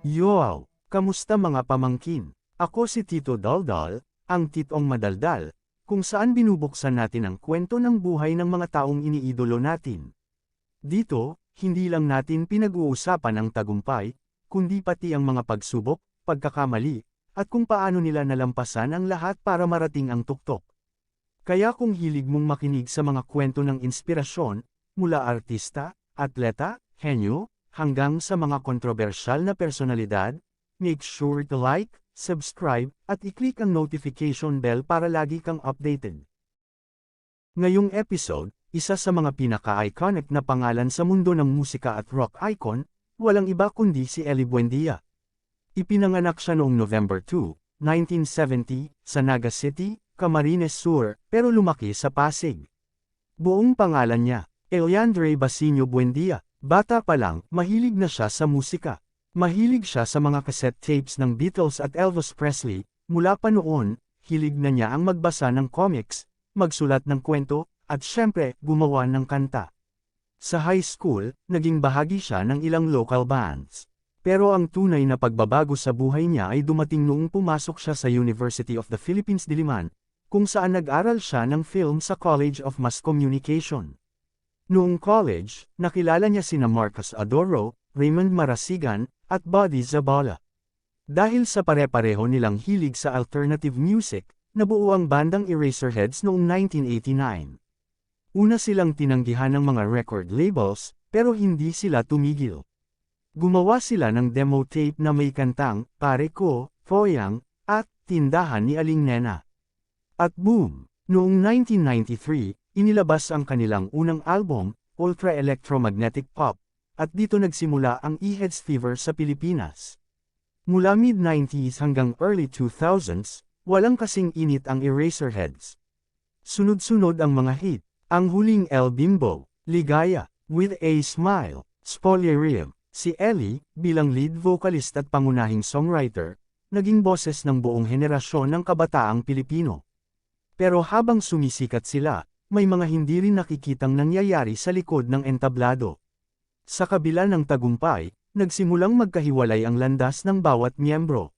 Yoaw! Kamusta mga pamangkin? Ako si Tito Daldal, ang titong madaldal, kung saan binubuksan natin ang kwento ng buhay ng mga taong iniidolo natin. Dito, hindi lang natin pinag-uusapan ang tagumpay, kundi pati ang mga pagsubok, pagkakamali, at kung paano nila nalampasan ang lahat para marating ang tuktok. Kaya kung hilig mong makinig sa mga kwento ng inspirasyon, mula artista, atleta, henyo, hanggang sa mga kontrobersyal na personalidad, make sure to like, subscribe, at i-click ang notification bell para lagi kang updated. Ngayong episode, isa sa mga pinaka-iconic na pangalan sa mundo ng musika at rock icon, walang iba kundi si Ely Buendia. Ipinanganak siya noong November 2, 1970, sa Naga City, Camarines Sur, pero lumaki sa Pasig. Buong pangalan niya, Eliandre Basinio Buendia. Bata pa lang, mahilig na siya sa musika. Mahilig siya sa mga cassette tapes ng Beatles at Elvis Presley. Mula pa noon, hilig na niya ang magbasa ng comics, magsulat ng kwento, at syempre, gumawa ng kanta. Sa high school, naging bahagi siya ng ilang local bands. Pero ang tunay na pagbabago sa buhay niya ay dumating noong pumasok siya sa University of the Philippines Diliman, kung saan nag-aral siya ng film sa College of Mass Communication. Noong college, nakilala niya sina Marcos Adoro, Raymond Marasigan, at Buddy Zabala. Dahil sa pare-pareho nilang hilig sa alternative music, nabuo ang bandang Eraserheads noong 1989. Una silang tinanggihan ng mga record labels, pero hindi sila tumigil. Gumawa sila ng demo tape na may kantang, Pare Ko, Foyang, at Tindahan ni Aling Nena. At boom! Noong 1993, inilabas ang kanilang unang album, Ultra Electromagnetic Pop, at dito nagsimula ang E-Heads fever sa Pilipinas. Mula mid-90s hanggang early 2000s, walang kasing init ang Eraserheads. Sunod-sunod ang mga hit, ang huling El Bimbo, Ligaya, With a Smile, Spoliarium. Si Ely, bilang lead vocalist at pangunahing songwriter, naging boses ng buong henerasyon ng kabataang Pilipino. Pero habang sumisikat sila, may mga hindi rin nakikitang nangyayari sa likod ng entablado. Sa kabila ng tagumpay, nagsimulang magkahiwalay ang landas ng bawat miyembro.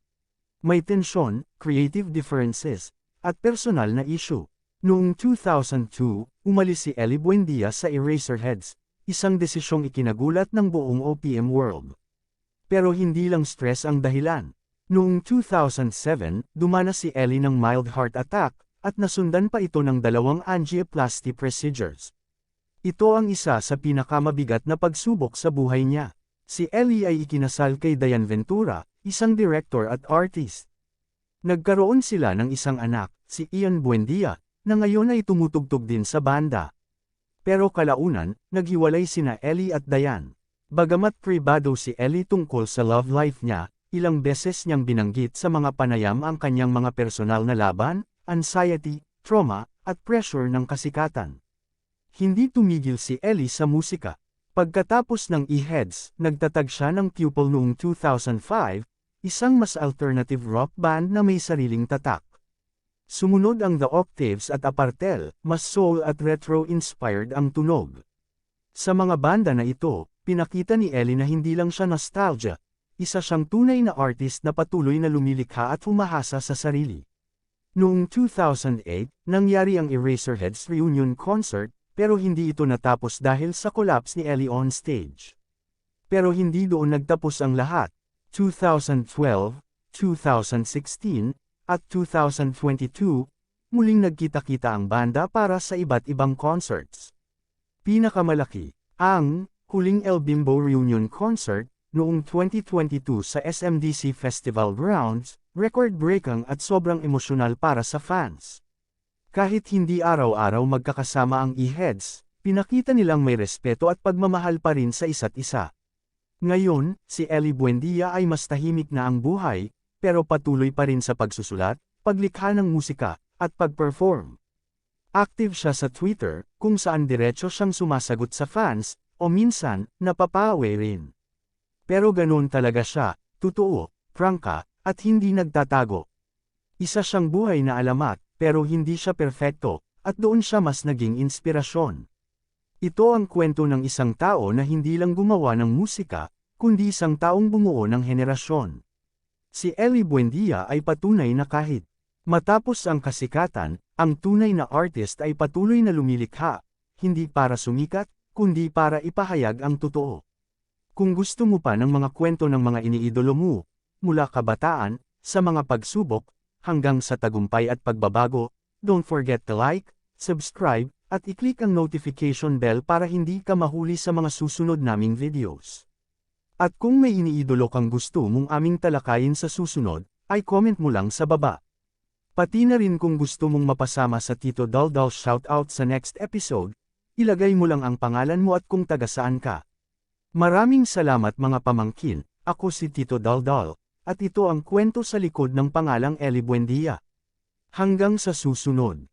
May tensyon, creative differences, at personal na issue. Noong 2002, umalis si Ely Buendia sa Eraserheads, isang desisyong ikinagulat ng buong OPM world. Pero hindi lang stress ang dahilan. Noong 2007, dumanas si Ely ng mild heart attack, at nasundan pa ito ng 2 angioplasty procedures. Ito ang isa sa pinakamabigat na pagsubok sa buhay niya. Si Ely ay ikinasal kay Dayan Ventura, isang director at artist. Nagkaroon sila ng isang anak, si Ian Buendia, na ngayon ay tumutugtog din sa banda. Pero kalaunan, naghiwalay sina Ely at Dayan. Bagamat pribado si Ely tungkol sa love life niya, ilang beses niyang binanggit sa mga panayam ang kanyang mga personal na laban, anxiety, trauma, at pressure ng kasikatan. Hindi tumigil si Ely sa musika. Pagkatapos ng E-Heads, nagtatag siya ng Pupil noong 2005, isang mas alternative rock band na may sariling tatak. Sumunod ang The Octaves at Apartel, mas soul at retro-inspired ang tunog. Sa mga banda na ito, pinakita ni Ely na hindi lang siya nostalgia, isa siyang tunay na artist na patuloy na lumilikha at humahasa sa sarili. Noong 2008, nangyari ang Eraserheads reunion concert, pero hindi ito natapos dahil sa collapse ni Ely on stage. Pero hindi doon nagtapos ang lahat. 2012, 2016, at 2022, muling nagkita-kita ang banda para sa iba't ibang concerts. Pinakamalaki, ang huling El Bimbo reunion concert, noong 2022 sa SMDC Festival Grounds, record-breaking at sobrang emosyonal para sa fans. Kahit hindi araw-araw magkakasama ang E-Heads, pinakita nilang may respeto at pagmamahal pa rin sa isa't isa. Ngayon, si Ely Buendia ay mas tahimik na ang buhay, pero patuloy pa rin sa pagsusulat, paglikha ng musika, at pag-perform. Active siya sa Twitter, kung saan diretso siyang sumasagot sa fans, o minsan, napapaaway rin. Pero ganoon talaga siya, totoo, prangka, at hindi nagtatago. Isa siyang buhay na alamat, pero hindi siya perpekto, at doon siya mas naging inspirasyon. Ito ang kwento ng isang tao na hindi lang gumawa ng musika, kundi isang taong bumuo ng henerasyon. Si Ellie Buendia ay patunay na kahit matapos ang kasikatan, ang tunay na artist ay patuloy na lumilikha, hindi para sumikat, kundi para ipahayag ang totoo. Kung gusto mo pa ng mga kwento ng mga iniidolo mo, mula kabataan, sa mga pagsubok, hanggang sa tagumpay at pagbabago, don't forget to like, subscribe, at i-click ang notification bell para hindi ka mahuli sa mga susunod naming videos. At kung may iniidolo kang gusto mong aming talakayin sa susunod, ay comment mo lang sa baba. Pati na rin kung gusto mong mapasama sa Tito Daldal shoutout sa next episode, ilagay mo lang ang pangalan mo at kung taga saan ka. Maraming salamat mga pamangkin, ako si Tito Daldal, at ito ang kwento sa likod ng pangalang Ellie Buendia. Hanggang sa susunod.